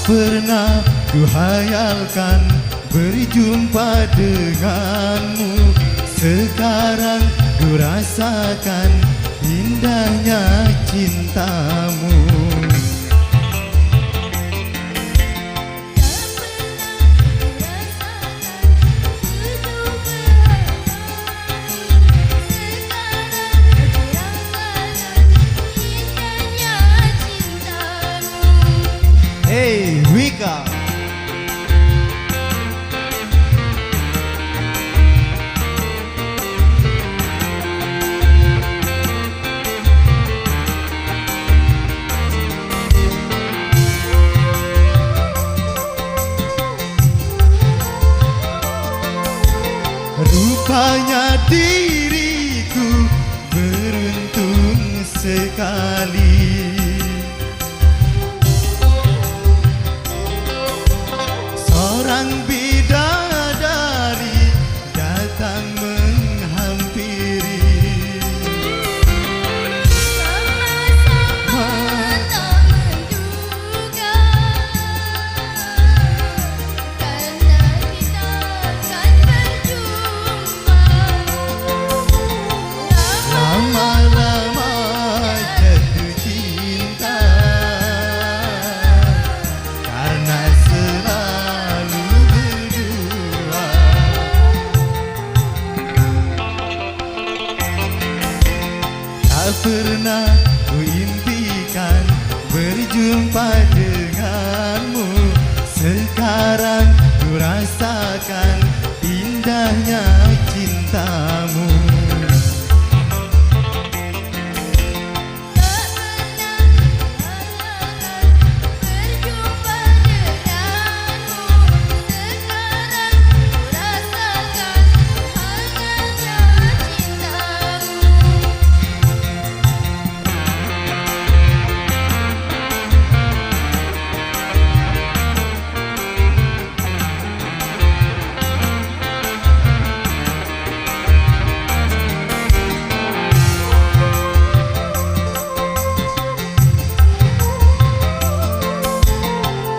pernah ku hayalkan berjumpa denganmu. Sekarang ku rasakan indahnya cintamu. Hey, Wika. Rupanya diriku beruntung sekali. Seorang bidadari datang menghampiri. Sama-sama tak menduga, karena kita akan berjumpa. Lama-lama jatuh cinta, karena selalu berdua. Tak pernah ku impikan berjumpa denganmu. Sekarang ku rasakan indahnya cintamu. Tak pernah kuharapkan berjumpa denganmu. Sekarang ku rasakan hangatnya cintamu.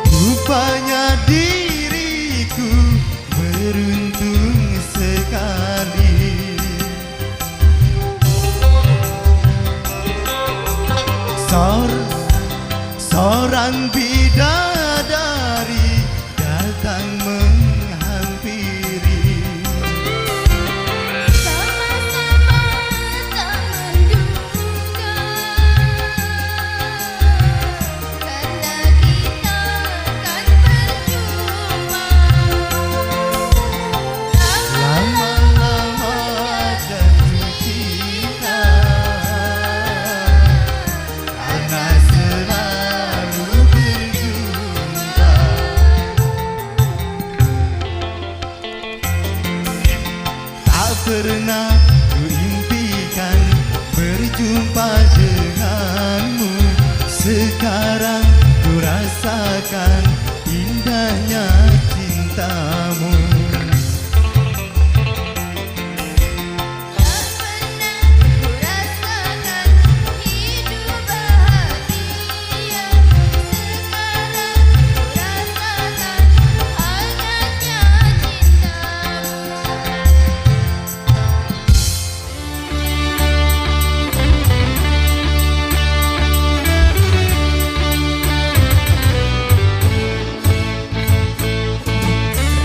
Rupanya diriku beruntung sekali. Seorang bidadari datang menghampiri. Sama-sama tak menduga, karena kita akan berjumpa. Lama-lama jatuh cinta, karena selalu berjumpa. Tak pernah ku impikan berjumpa denganmu. Sekarang ku rasakan indahnya cintamu. Tak pernah ku rasakan hidup bahagia. Sekarang ku rasakan hangatnya cintamu.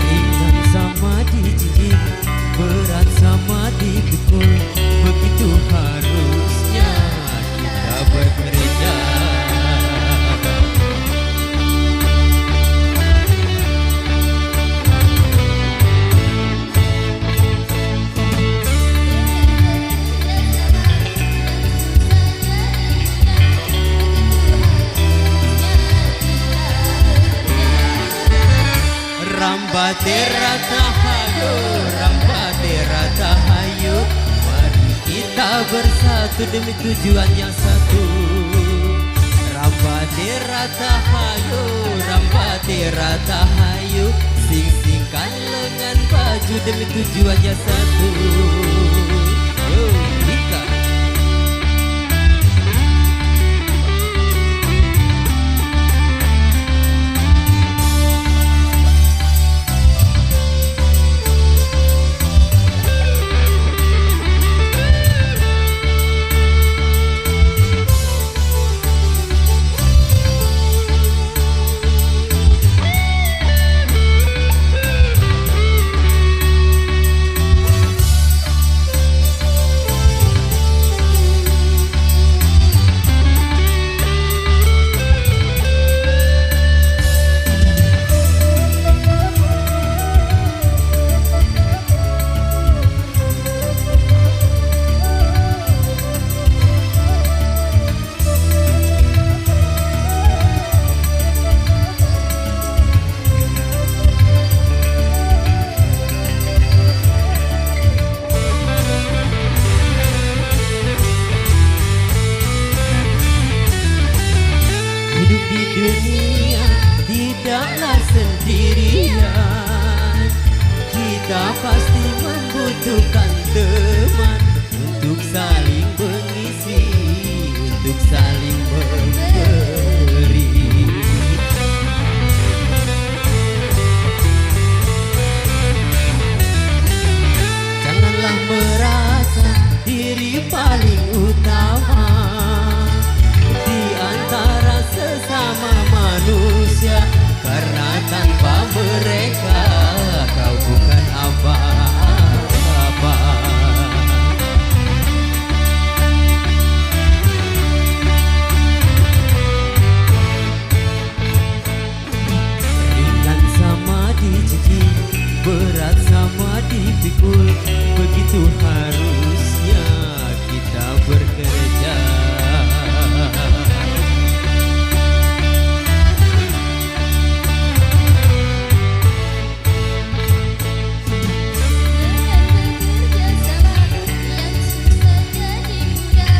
Ringan sama dijigit, berat sama dipikul. Begitu harusnya kita bekerja. Ramba terata hayu, ramba terata hayu. Mari kita bersatu demi tujuan yang satu. Ramba terata hayu, ramba terata hayu. Sing-singkan lengan baju demi tujuan yang satu. Yo, Wika. harusnya kita bekerja. Dengan bekerja sama yang susah jadi mudah.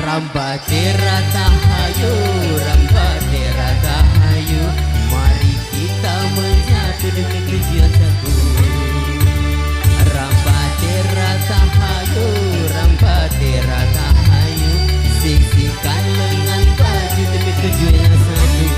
Rambatera tahayu, rambatera tahayu, siksikan lengan baju demi tujuan yang satu.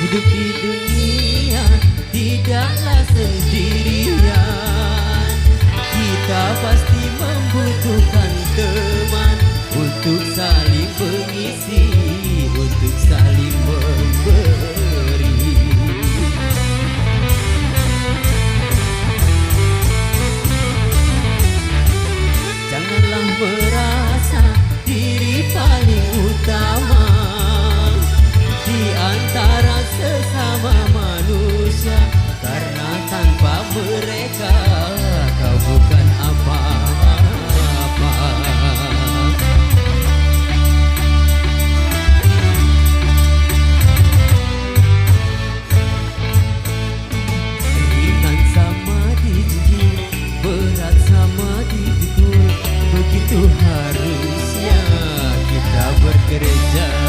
Hidup di dunia tidaklah sendirian. Kita pasti membutuhkan teman untuk saling mengisi, untuk saling memberi. Janganlah merasa diri paling utama di antara sesama manusia, karena tanpa mereka kau bukan apa-apa. Ringan sama dijinjing, berat sama dipikul, begitu harusnya kita bekerja.